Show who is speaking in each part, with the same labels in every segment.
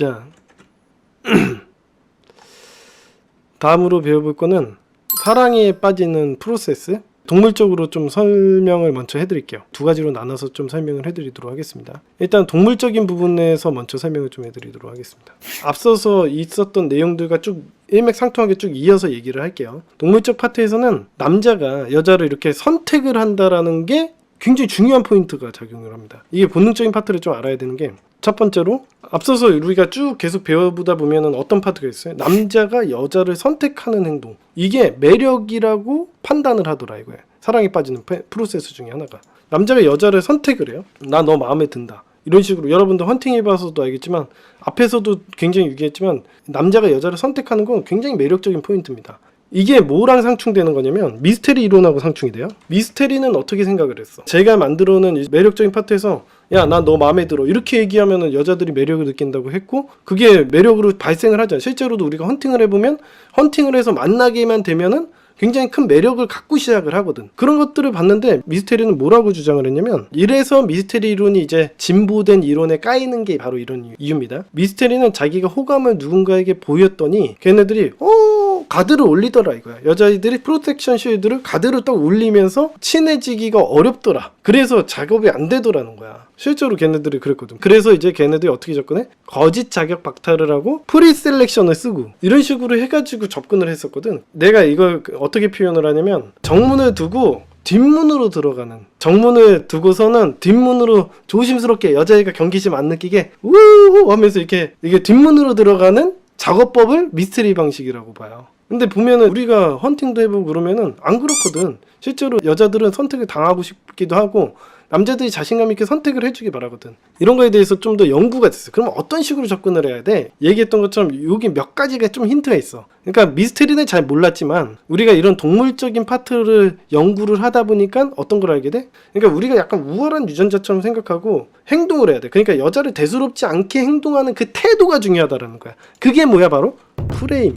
Speaker 1: 자, 다음으로 배워볼 거는 사랑에 빠지는 프로세스. 동물적으로 좀 설명을 먼저 해드릴게요. 두 가지로 나눠서 좀 설명을 해드리도록 하겠습니다. 일단 동물적인 부분에서 먼저 설명을 좀 해드리도록 하겠습니다. 앞서서 있었던 내용들과 쭉 일맥상통하게 쭉 이어서 얘기를 할게요. 동물적 파트에서는 남자가 여자를 이렇게 선택을 한다라는 게 굉장히 중요한 포인트가 작용을 합니다. 이게 본능적인 파트를 좀 알아야 되는 게, 첫 번째로 앞서서 우리가 쭉 계속 배워보다 보면은 어떤 파트가 있어요? 남자가 여자를 선택하는 행동, 이게 매력이라고 판단을 하더라 이거예요. 사랑에 빠지는 프로세스 중에 하나가, 남자가 여자를 선택을 해요. 나 너 마음에 든다, 이런 식으로. 여러분들 헌팅 해봐서도 알겠지만, 앞에서도 굉장히 얘기했지만, 남자가 여자를 선택하는 건 굉장히 매력적인 포인트입니다. 이게 뭐랑 상충되는 거냐면 미스테리 이론하고 상충이 돼요. 미스테리는 어떻게 생각을 했어? 제가 만들어놓은 매력적인 파트에서 야, 나 너 마음에 들어, 이렇게 얘기하면 여자들이 매력을 느낀다고 했고, 그게 매력으로 발생을 하잖아요. 실제로도 우리가 헌팅을 해보면, 헌팅을 해서 만나게만 되면은 굉장히 큰 매력을 갖고 시작을 하거든. 그런 것들을 봤는데 미스테리는 뭐라고 주장을 했냐면, 이래서 미스테리 이론이 이제 진보된 이론에 까이는 게 바로 이런 이유입니다. 미스테리는 자기가 호감을 누군가에게 보였더니 걔네들이 가드를 올리더라 이거야. 여자애들이 프로텍션 쉴드를 가드를 딱 올리면서 친해지기가 어렵더라. 그래서 작업이 안 되더라는 거야. 실제로 걔네들이 그랬거든. 그래서 이제 걔네들이 어떻게 접근해? 거짓 자격 박탈을 하고 프리셀렉션을 쓰고 이런 식으로 해가지고 접근을 했었거든. 내가 이걸 어떻게 표현을 하냐면, 정문을 두고 뒷문으로 들어가는, 정문을 두고서는 뒷문으로 조심스럽게 여자애가 경계심 안 느끼게 우우 하면서 이게 뒷문으로 들어가는 작업법을 미스테리 방식이라고 봐요. 근데 보면은 우리가 헌팅도 해보고 그러면은 안 그렇거든. 실제로 여자들은 선택을 당하고 싶기도 하고, 남자들이 자신감 있게 선택을 해주기 바라거든. 이런 거에 대해서 좀 더 연구가 됐어. 그럼 어떤 식으로 접근을 해야 돼? 얘기했던 것처럼 여기 몇 가지가 좀 힌트가 있어. 그러니까 미스테리는 잘 몰랐지만 우리가 이런 동물적인 파트를 연구를 하다 보니까 어떤 걸 알게 돼? 그러니까 우리가 약간 우월한 유전자처럼 생각하고 행동을 해야 돼. 그러니까 여자를 대수롭지 않게 행동하는 그 태도가 중요하다라는 거야. 그게 뭐야? 바로 프레임.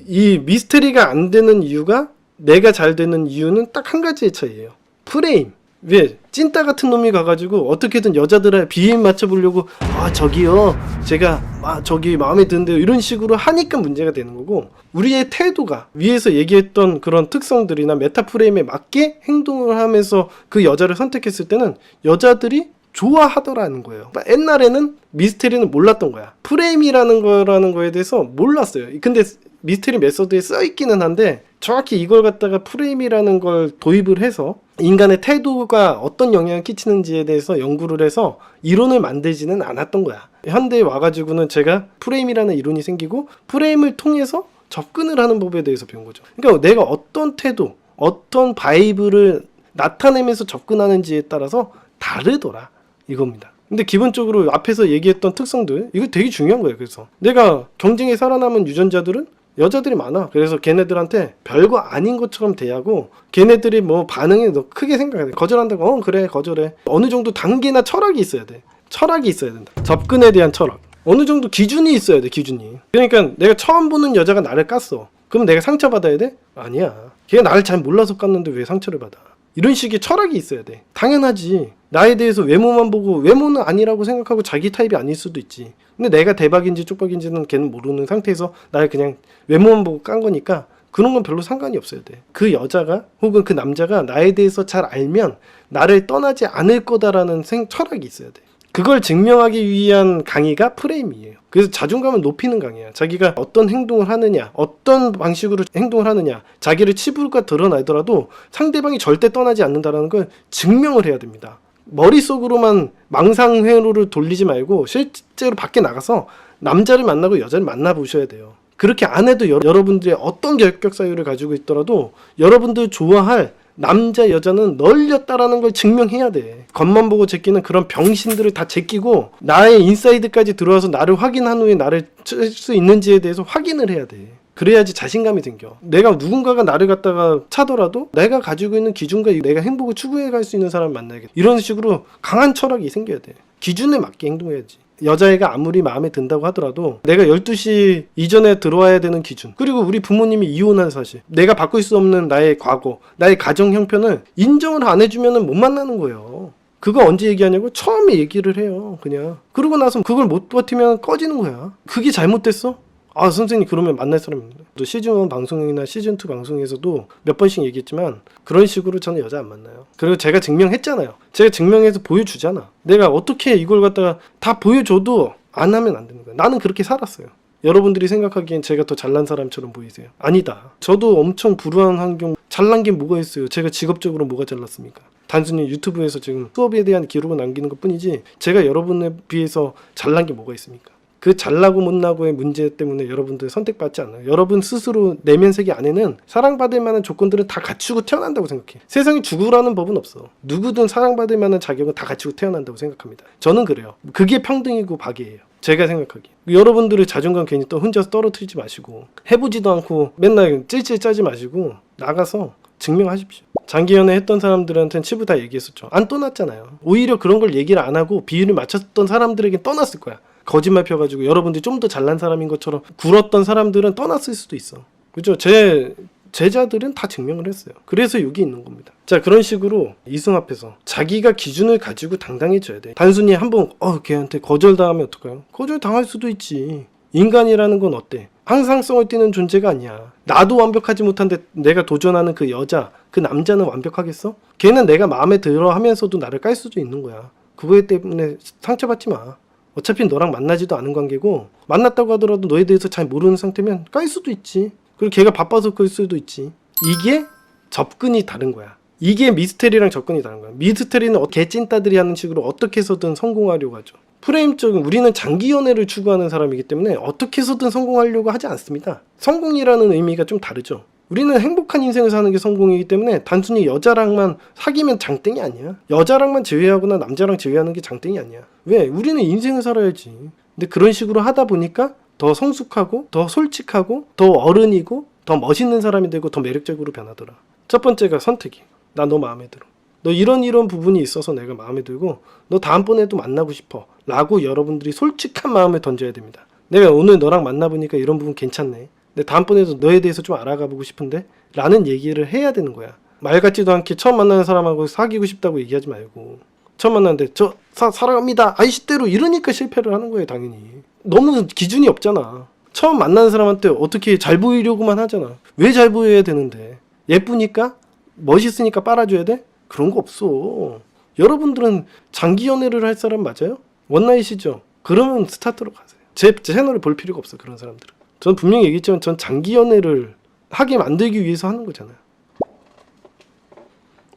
Speaker 1: 이 미스테리가 안 되는 이유가, 내가 잘 되는 이유는 딱 한 가지의 차이예요. 프레임. 왜? 찐따 같은 놈이 가가지고 어떻게든 여자들의 비임 맞춰보려고, 저기요, 제가 저기 마음에 드는데요, 이런 식으로 하니까 문제가 되는 거고, 우리의 태도가 위에서 얘기했던 그런 특성들이나 메타프레임에 맞게 행동을 하면서 그 여자를 선택했을 때는 여자들이 좋아하더라는 거예요. 옛날에는 미스테리는 몰랐던 거야. 프레임이라는 거에 대해서 몰랐어요. 근데 미스테리 메소드에 써있기는 한데, 정확히 이걸 갖다가 프레임이라는 걸 도입을 해서 인간의 태도가 어떤 영향을 끼치는지에 대해서 연구를 해서 이론을 만들지는 않았던 거야. 현대에 와가지고는 제가 프레임이라는 이론이 생기고, 프레임을 통해서 접근을 하는 법에 대해서 배운 거죠. 그러니까 내가 어떤 태도, 어떤 바이브를 나타내면서 접근하는지에 따라서 다르더라 이겁니다. 근데 기본적으로 앞에서 얘기했던 특성들, 이거 되게 중요한 거예요. 그래서 내가 경쟁에 살아남은 유전자들은 여자들이 많아. 그래서 걔네들한테 별거 아닌 것처럼 대하고, 걔네들이 뭐 반응에 너 크게 생각해. 거절한다고, 그래 거절해. 어느 정도 단계나 철학이 있어야 돼. 철학이 있어야 된다. 접근에 대한 철학. 어느 정도 기준이 있어야 돼. 기준이. 그러니까 내가 처음 보는 여자가 나를 깠어. 그럼 내가 상처받아야 돼? 아니야. 걔가 나를 잘 몰라서 깠는데 왜 상처를 받아? 이런 식의 철학이 있어야 돼. 당연하지. 나에 대해서 외모만 보고 외모는 아니라고 생각하고 자기 타입이 아닐 수도 있지. 근데 내가 대박인지 쪽박인지는 걔는 모르는 상태에서 나를 그냥 외모만 보고 깐 거니까 그런 건 별로 상관이 없어야 돼. 그 여자가 혹은 그 남자가 나에 대해서 잘 알면 나를 떠나지 않을 거다라는 철학이 있어야 돼. 그걸 증명하기 위한 강의가 프레임이에요. 그래서 자존감을 높이는 강의야. 자기가 어떤 행동을 하느냐, 어떤 방식으로 행동을 하느냐, 자기를 치부가 드러나더라도 상대방이 절대 떠나지 않는다는 걸 증명을 해야 됩니다. 머릿속으로만 망상회로를 돌리지 말고 실제로 밖에 나가서 남자를 만나고 여자를 만나보셔야 돼요. 그렇게 안 해도 여러분들의 어떤 결격 사유를 가지고 있더라도 여러분들 좋아할 남자 여자는 널렸다라는 걸 증명해야 돼. 겉만 보고 제끼는 그런 병신들을 다 제끼고 나의 인사이드까지 들어와서 나를 확인한 후에 나를 칠 수 있는지에 대해서 확인을 해야 돼. 그래야지 자신감이 생겨. 내가 누군가가 나를 갖다가 차더라도 내가 가지고 있는 기준과 내가 행복을 추구해 갈 수 있는 사람을 만나야겠다. 이런 식으로 강한 철학이 생겨야 돼. 기준에 맞게 행동해야지. 여자애가 아무리 마음에 든다고 하더라도 내가 12시 이전에 들어와야 되는 기준, 그리고 우리 부모님이 이혼한 사실, 내가 바꿀 수 없는 나의 과거, 나의 가정 형편을 인정을 안 해주면 못 만나는 거예요. 그거 언제 얘기하냐고? 처음에 얘기를 해요. 그냥. 그러고 나서 그걸 못 버티면 꺼지는 거야. 그게 잘못됐어? 아, 선생님 그러면 만날 사람입니다. 시즌1 방송이나 시즌2 방송에서도 몇 번씩 얘기했지만 그런 식으로 저는 여자 안 만나요. 그리고 제가 증명했잖아요. 제가 증명해서 보여주잖아. 내가 어떻게 이걸 갖다가 다 보여줘도 안 하면 안 되는 거야. 나는 그렇게 살았어요. 여러분들이 생각하기엔 제가 더 잘난 사람처럼 보이세요. 아니다. 저도 엄청 불우한 환경, 잘난 게 뭐가 있어요. 제가 직업적으로 뭐가 잘났습니까? 단순히 유튜브에서 지금 수업에 대한 기록을 남기는 것 뿐이지 제가 여러분에 비해서 잘난 게 뭐가 있습니까? 그 잘나고 못나고의 문제 때문에 여러분들 선택받지 않아요. 여러분 스스로 내면 세계 안에는 사랑받을 만한 조건들은 다 갖추고 태어난다고 생각해. 세상에 죽으라는 법은 없어. 누구든 사랑받을 만한 자격은 다 갖추고 태어난다고 생각합니다. 저는 그래요. 그게 평등이고 박이에요. 제가 생각하기에. 여러분들의 자존감 괜히 또 혼자서 떨어뜨리지 마시고 해보지도 않고 맨날 찔찔 짜지 마시고 나가서 증명하십시오. 장기 연애 했던 사람들한테는 치부 다 얘기했었죠. 안 떠났잖아요. 오히려 그런 걸 얘기를 안 하고 비율을 맞췄던 사람들에게 떠났을 거야. 거짓말 펴가지고 여러분들이 좀 더 잘난 사람인 것처럼 굴었던 사람들은 떠났을 수도 있어. 그죠? 제 제자들은 다 증명을 했어요. 그래서 여기 있는 겁니다. 자, 그런 식으로 이승 앞에서 자기가 기준을 가지고 당당해져야 돼. 단순히 한번 걔한테 거절당하면 어떡해요? 거절당할 수도 있지. 인간이라는 건 어때? 항상성을 띠는 존재가 아니야. 나도 완벽하지 못한데 내가 도전하는 그 여자, 그 남자는 완벽하겠어? 걔는 내가 마음에 들어 하면서도 나를 깔 수도 있는 거야. 그거에 때문에 상처받지 마. 어차피 너랑 만나지도 않은 관계고 만났다고 하더라도 너에 대해서 잘 모르는 상태면 깔 수도 있지. 그리고 걔가 바빠서 그럴 수도 있지. 이게 접근이 다른 거야. 이게 미스테리랑 접근이 다른 거야. 미스테리는 개찐따들이 하는 식으로 어떻게 해서든 성공하려고 하죠. 프레임적인 우리는 장기 연애를 추구하는 사람이기 때문에 어떻게 해서든 성공하려고 하지 않습니다. 성공이라는 의미가 좀 다르죠. 우리는 행복한 인생을 사는 게 성공이기 때문에 단순히 여자랑만 사귀면 장땡이 아니야. 여자랑만 제외하거나 남자랑 제외하는 게 장땡이 아니야. 왜? 우리는 인생을 살아야지. 근데 그런 식으로 하다 보니까 더 성숙하고 더 솔직하고 더 어른이고 더 멋있는 사람이 되고 더 매력적으로 변하더라. 첫 번째가 선택이. 나 너 마음에 들어. 너 이런 부분이 있어서 내가 마음에 들고 너 다음번에도 만나고 싶어 라고 여러분들이 솔직한 마음을 던져야 됩니다. 내가 오늘 너랑 만나보니까 이런 부분 괜찮네. 근데 다음번에도 너에 대해서 좀 알아가보고 싶은데 라는 얘기를 해야 되는 거야. 말 같지도 않게 처음 만나는 사람하고 사귀고 싶다고 얘기하지 말고 처음 만났는데 저 사랑합니다 아이시대로 이러니까 실패를 하는 거예요. 당연히 너무 기준이 없잖아. 처음 만나는 사람한테 어떻게 잘 보이려고만 하잖아. 왜 잘 보여야 되는데? 예쁘니까? 멋있으니까 빨아줘야 돼? 그런 거 없어. 여러분들은 장기 연애를 할 사람 맞아요? 원나잇이죠? 그러면 스타트로 가세요. 제 채널을 볼 필요가 없어. 그런 사람들은. 전 분명히 얘기했지만 전 장기 연애를 하게 만들기 위해서 하는 거잖아요.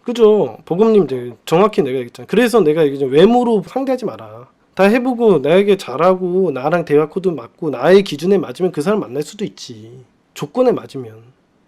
Speaker 1: 그죠? 보검님 정확히 내가 얘기했잖아. 그래서 내가 얘기했잖아. 외모로 상대하지 마라. 다 해보고 나에게 잘하고 나랑 대화 코드 맞고 나의 기준에 맞으면 그 사람 만날 수도 있지. 조건에 맞으면.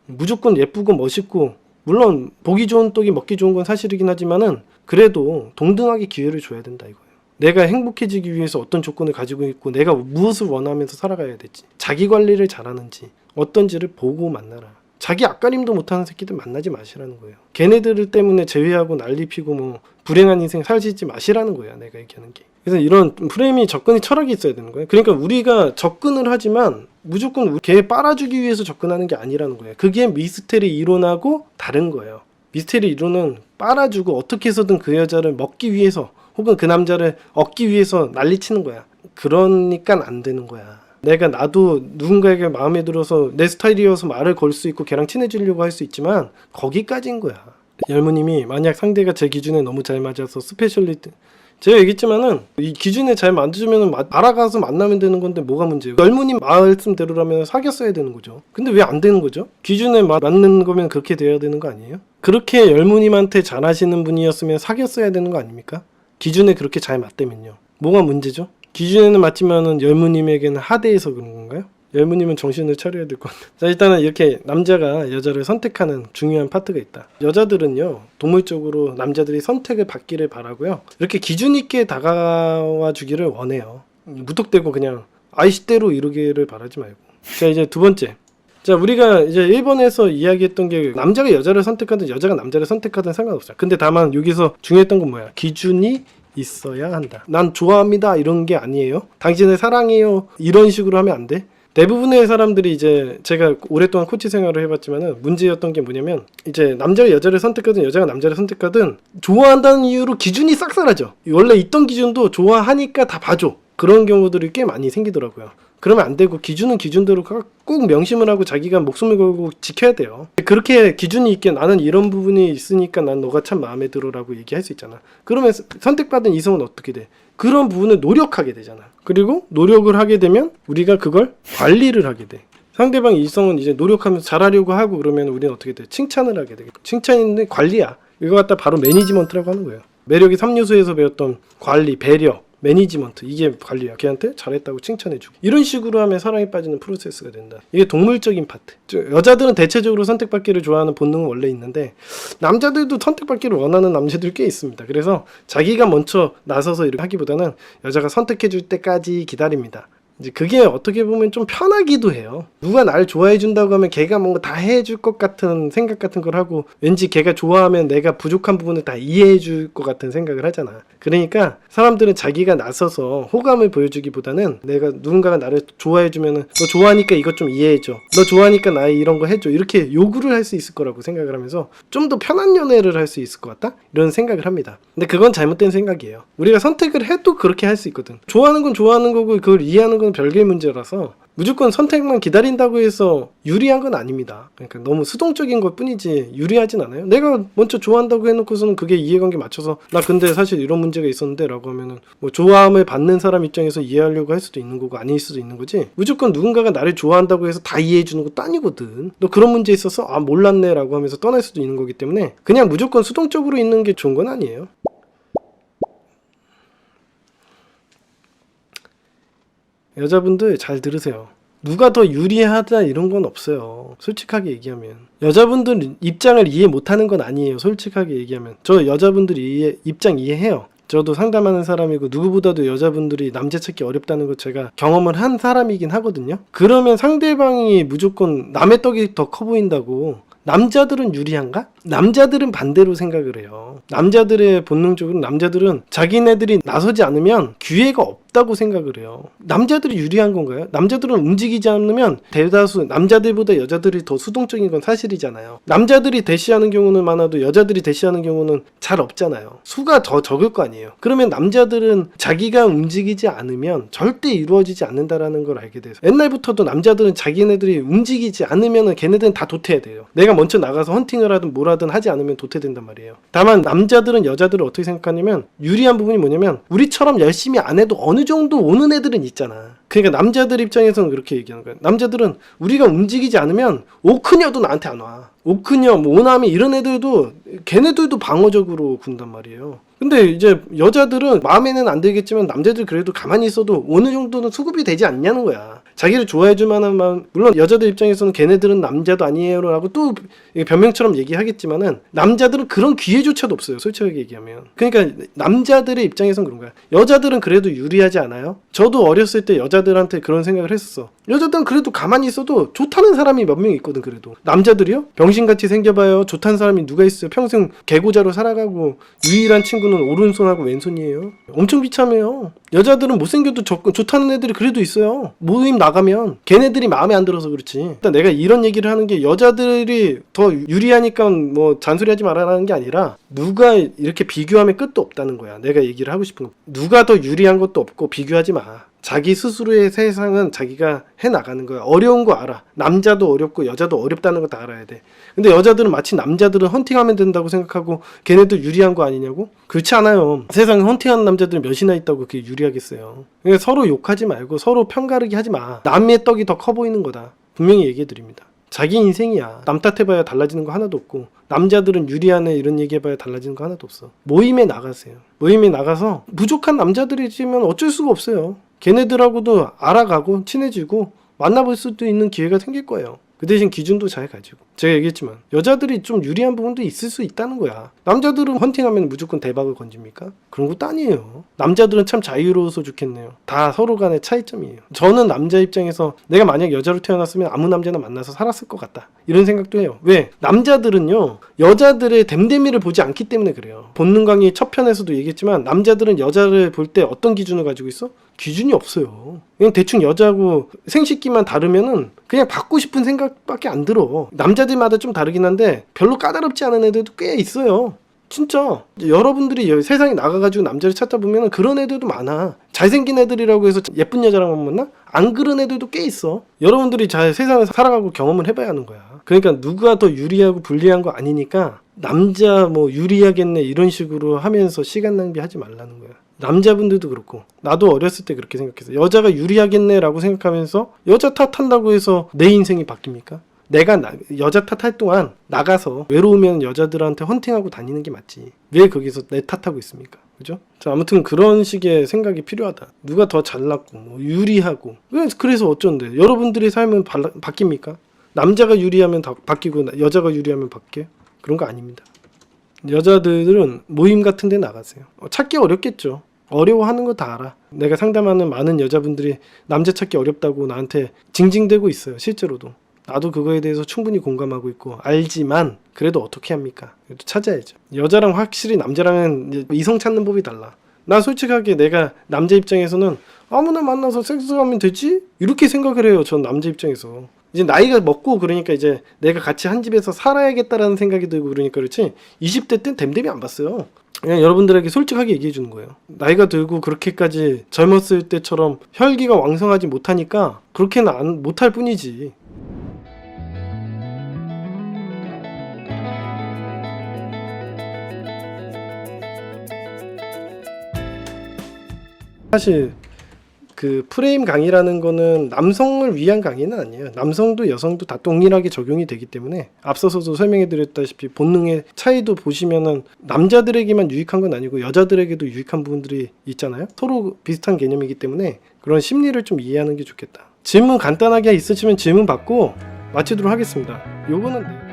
Speaker 1: 무조건 예쁘고 멋있고 물론 보기 좋은 떡이 먹기 좋은 건 사실이긴 하지만은 그래도 동등하게 기회를 줘야 된다 이거예요. 내가 행복해지기 위해서 어떤 조건을 가지고 있고 내가 무엇을 원하면서 살아가야 될지 자기 관리를 잘하는지 어떤지를 보고 만나라. 자기 앞가림도 못하는 새끼들 만나지 마시라는 거예요. 걔네들 때문에 제외하고 난리 피고 뭐 불행한 인생 살지 마시라는 거야. 내가 얘기하는 게. 그래서 이런 프레임이 접근이 철학이 있어야 되는 거예요. 그러니까 우리가 접근을 하지만 무조건 걔 빨아주기 위해서 접근하는 게 아니라는 거예요. 그게 미스테리 이론하고 다른 거예요. 미스테리 이론은 빨아주고 어떻게 해서든 그 여자를 먹기 위해서 혹은 그 남자를 얻기 위해서 난리치는 거야. 그러니까 안 되는 거야. 내가 나도 누군가에게 마음에 들어서 내 스타일이어서 말을 걸 수 있고 걔랑 친해지려고 할 수 있지만 거기까지인 거야. 열무님이 만약 상대가 제 기준에 너무 잘 맞아서 스페셜리티 제가 얘기했지만은 이 기준에 잘 맞으면 알아가서 만나면 되는 건데 뭐가 문제예요? 열무님 말씀대로라면 사귀었어야 되는 거죠. 근데 왜 안 되는 거죠? 기준에 맞는 거면 그렇게 돼야 되는 거 아니에요? 그렇게 열무님한테 잘하시는 분이었으면 사귀었어야 되는 거 아닙니까? 기준에 그렇게 잘 맞다면요. 뭐가 문제죠? 기준에는 맞지만은 열무님에게는 하대해서 그런 건가요? 열무님은 정신을 차려야 될 것 같아요. 자, 일단은 이렇게 남자가 여자를 선택하는 중요한 파트가 있다. 여자들은요, 동물적으로 남자들이 선택을 받기를 바라고요. 이렇게 기준 있게 다가와 주기를 원해요. 무턱대고 그냥 아이시대로 이루기를 바라지 말고. 자, 이제 두 번째. 자, 우리가 이제 1번에서 이야기했던 게 남자가 여자를 선택하든 여자가 남자를 선택하든 상관없어요. 근데 다만 여기서 중요했던 건 뭐야? 기준이 있어야 한다. 난 좋아합니다 이런 게 아니에요. 당신을 사랑해요 이런 식으로 하면 안 돼. 대부분의 사람들이 이제 제가 오랫동안 코치 생활을 해봤지만은 문제였던 게 뭐냐면 이제 남자가 여자를 선택하든 여자가 남자를 선택하든 좋아한다는 이유로 기준이 싹 사라져. 원래 있던 기준도 좋아하니까 다 봐줘. 그런 경우들이 꽤 많이 생기더라고요. 그러면 안 되고 기준은 기준대로 꼭 명심을 하고 자기가 목숨을 걸고 지켜야 돼요. 그렇게 기준이 있게 나는 이런 부분이 있으니까 난 너가 참 마음에 들어라고 얘기할 수 있잖아. 그러면 선택받은 이성은 어떻게 돼? 그런 부분을 노력하게 되잖아. 그리고 노력을 하게 되면 우리가 그걸 관리를 하게 돼. 상대방 이성은 이제 노력하면서 잘하려고 하고 그러면 우리는 어떻게 돼? 칭찬을 하게 되겠고. 칭찬인데 관리야. 이거 갖다 바로 매니지먼트라고 하는 거예요. 매력이 3요소에서 배웠던 관리, 배려, 매니지먼트, 이게 관리야. 걔한테 잘했다고 칭찬해주고 이런 식으로 하면 사랑에 빠지는 프로세스가 된다. 이게 동물적인 파트. 여자들은 대체적으로 선택받기를 좋아하는 본능은 원래 있는데 남자들도 선택받기를 원하는 남자들 꽤 있습니다. 그래서 자기가 먼저 나서서 이렇게 하기보다는 여자가 선택해줄 때까지 기다립니다. 이제 그게 어떻게 보면 좀 편하기도 해요. 누가 날 좋아해 준다고 하면 걔가 뭔가 다 해줄 것 같은 생각 같은 걸 하고 왠지 걔가 좋아하면 내가 부족한 부분을 다 이해해 줄 것 같은 생각을 하잖아. 그러니까 사람들은 자기가 나서서 호감을 보여주기보다는 내가 누군가가 나를 좋아해 주면은 너 좋아하니까 이것 좀 이해해 줘. 너 좋아하니까 나의 이런 거 해줘. 이렇게 요구를 할 수 있을 거라고 생각을 하면서 좀 더 편한 연애를 할 수 있을 것 같다? 이런 생각을 합니다. 근데 그건 잘못된 생각이에요. 우리가 선택을 해도 그렇게 할 수 있거든. 좋아하는 건 좋아하는 거고 그걸 이해하는 건 별개의 문제라서 무조건 선택만 기다린다고 해서 유리한 건 아닙니다. 그러니까 너무 수동적인 것 뿐이지 유리하진 않아요. 내가 먼저 좋아한다고 해놓고서는 그게 이해관계 맞춰서 나 근데 사실 이런 문제가 있었는데 라고 하면은 뭐 좋아함을 받는 사람 입장에서 이해하려고 할 수도 있는 거고 아닐 수도 있는 거지, 무조건 누군가가 나를 좋아한다고 해서 다 이해해 주는 것도 아니거든. 너 그런 문제 있어서 아 몰랐네 라고 하면서 떠날 수도 있는 거기 때문에 그냥 무조건 수동적으로 있는 게 좋은 건 아니에요. 여자분들 잘 들으세요. 누가 더 유리하다 이런 건 없어요. 솔직하게 얘기하면 여자분들 입장을 이해 못하는 건 아니에요. 솔직하게 얘기하면 저 여자분들이 입장 이해해요. 저도 상담하는 사람이고 누구보다도 여자분들이 남자 찾기 어렵다는 거 제가 경험을 한 사람이긴 하거든요. 그러면 상대방이 무조건 남의 떡이 더 커 보인다고 남자들은 유리한가? 남자들은 반대로 생각을 해요. 남자들의 본능적으로 남자들은 자기네들이 나서지 않으면 기회가 없다고 생각을 해요. 남자들이 유리한 건가요? 남자들은 움직이지 않으면 대다수 남자들보다 여자들이 더 수동적인 건 사실이잖아요. 남자들이 대시하는 경우는 많아도 여자들이 대시하는 경우는 잘 없잖아요. 수가 더 적을 거 아니에요. 그러면 남자들은 자기가 움직이지 않으면 절대 이루어지지 않는다라는 걸 알게 돼서 옛날부터도 남자들은 자기네들이 움직이지 않으면 걔네들은 다 도태해야 돼요. 내가 먼저 나가서 헌팅을 하든 뭐라든 하지 않으면 도태된단 말이에요. 다만 남자들은 여자들을 어떻게 생각하냐면 유리한 부분이 뭐냐면 우리처럼 열심히 안 해도 어느 정도 오는 애들은 있잖아. 그러니까 남자들 입장에서는 그렇게 얘기하는 거야. 남자들은 우리가 움직이지 않으면 오크녀도 나한테 안 와. 오크녀, 뭐 오남이 이런 애들도 걔네들도 방어적으로 군단 말이에요. 근데 이제 여자들은 마음에는 안 들겠지만 남자들 그래도 가만히 있어도 어느 정도는 수급이 되지 않냐는 거야. 자기를 좋아해줄 만한 마음, 물론 여자들 입장에서는 걔네들은 남자도 아니에요 라고 또 변명처럼 얘기하겠지만은 남자들은 그런 기회조차도 없어요. 솔직하게 얘기하면. 그러니까 남자들의 입장에서는 그런 거야. 여자들은 그래도 유리하지 않아요? 저도 어렸을 때 여자들한테 그런 생각을 했었어. 여자들은 그래도 가만히 있어도 좋다는 사람이 몇 명 있거든. 그래도 남자들이요? 병신같이 생겨봐요. 좋다는 사람이 누가 있어요? 평생 개고자로 살아가고 유일한 친구는 오른손하고 왼손이에요. 엄청 비참해요. 여자들은 못생겨도 좋다는 애들이 그래도 있어요. 모임 나가면 걔네들이 마음에 안 들어서 그렇지. 일단 내가 이런 얘기를 하는 게 여자들이 더 유리하니까 뭐 잔소리하지 말라는 게 아니라 누가 이렇게 비교하면 끝도 없다는 거야. 내가 얘기를 하고 싶은 거. 누가 더 유리한 것도 없고 비교하지 마. 자기 스스로의 세상은 자기가 해나가는 거야. 어려운 거 알아. 남자도 어렵고 여자도 어렵다는 거 다 알아야 돼. 근데 여자들은 마치 남자들은 헌팅하면 된다고 생각하고 걔네도 유리한 거 아니냐고? 그렇지 않아요. 세상에 헌팅하는 남자들이 몇이나 있다고 그게 유리하겠어요. 그러니까 서로 욕하지 말고 서로 편가르기 하지 마. 남의 떡이 더 커 보이는 거다. 분명히 얘기해 드립니다. 자기 인생이야. 남 탓해봐야 달라지는 거 하나도 없고 남자들은 유리하네 이런 얘기해봐야 달라지는 거 하나도 없어. 모임에 나가세요. 모임에 나가서 부족한 남자들이지만 어쩔 수가 없어요. 걔네들하고도 알아가고 친해지고 만나볼 수도 있는 기회가 생길 거예요. 그 대신 기준도 잘 가지고. 제가 얘기했지만 여자들이 좀 유리한 부분도 있을 수 있다는 거야. 남자들은 헌팅하면 무조건 대박을 건집니까? 그런 것도 아니에요. 남자들은 참 자유로워서 좋겠네요. 다 서로 간의 차이점이에요. 저는 남자 입장에서 내가 만약 여자로 태어났으면 아무 남자나 만나서 살았을 것 같다. 이런 생각도 해요. 왜? 남자들은요 여자들의 댐댐이를 보지 않기 때문에 그래요. 본능 강의 첫 편에서도 얘기했지만 남자들은 여자를 볼 때 어떤 기준을 가지고 있어? 기준이 없어요. 그냥 대충 여자하고 생식기만 다르면은 그냥 받고 싶은 생각밖에 안 들어. 남자들마다 좀 다르긴 한데 별로 까다롭지 않은 애들도 꽤 있어요. 진짜 여러분들이 세상에 나가가지고 남자를 찾다 보면 그런 애들도 많아. 잘생긴 애들이라고 해서 예쁜 여자랑만 만나? 안 그런 애들도 꽤 있어. 여러분들이 잘 세상에서 살아가고 경험을 해봐야 하는 거야. 그러니까 누가 더 유리하고 불리한 거 아니니까 남자 뭐 유리하겠네 이런 식으로 하면서 시간 낭비하지 말라는 거야. 남자분들도 그렇고 나도 어렸을 때 그렇게 생각했어. 여자가 유리하겠네 라고 생각하면서 여자 탓한다고 해서 내 인생이 바뀝니까? 내가 여자 탓할 동안 나가서 외로우면 여자들한테 헌팅하고 다니는 게 맞지. 왜 거기서 내 탓하고 있습니까? 그죠? 자, 아무튼 그런 식의 생각이 필요하다. 누가 더 잘났고 뭐 유리하고 그래서 어쩐데 여러분들의 삶은 바뀝니까? 남자가 유리하면 다 바뀌고 여자가 유리하면 바뀌어요? 그런 거 아닙니다. 여자들은 모임 같은 데 나가세요. 찾기 어렵겠죠. 어려워하는 거 다 알아. 내가 상담하는 많은 여자분들이 남자 찾기 어렵다고 나한테 징징대고 있어요. 실제로도. 나도 그거에 대해서 충분히 공감하고 있고 알지만 그래도 어떻게 합니까? 그래도 찾아야죠. 여자랑 확실히 남자랑은 이성 찾는 법이 달라. 나 솔직하게 내가 남자 입장에서는 아무나 만나서 섹스하면 되지? 이렇게 생각을 해요. 전 남자 입장에서. 이제 나이가 먹고 그러니까 이제 내가 같이 한 집에서 살아야겠다라는 생각이 들고 그러니까 그렇지 20대 땐 댐댐이 안 봤어요. 그냥 여러분들에게 솔직하게 얘기해 주는 거예요. 나이가 들고 그렇게까지 젊었을 때처럼 혈기가 왕성하지 못하니까 그렇게는 못할 뿐이지. 사실 그 프레임 강의라는 거는 남성을 위한 강의는 아니에요. 남성도 여성도 다 동일하게 적용이 되기 때문에 앞서서도 설명해 드렸다시피 본능의 차이도 보시면은 남자들에게만 유익한 건 아니고 여자들에게도 유익한 부분들이 있잖아요. 서로 비슷한 개념이기 때문에 그런 심리를 좀 이해하는 게 좋겠다. 질문 간단하게 있으시면 질문 받고 마치도록 하겠습니다. 요거는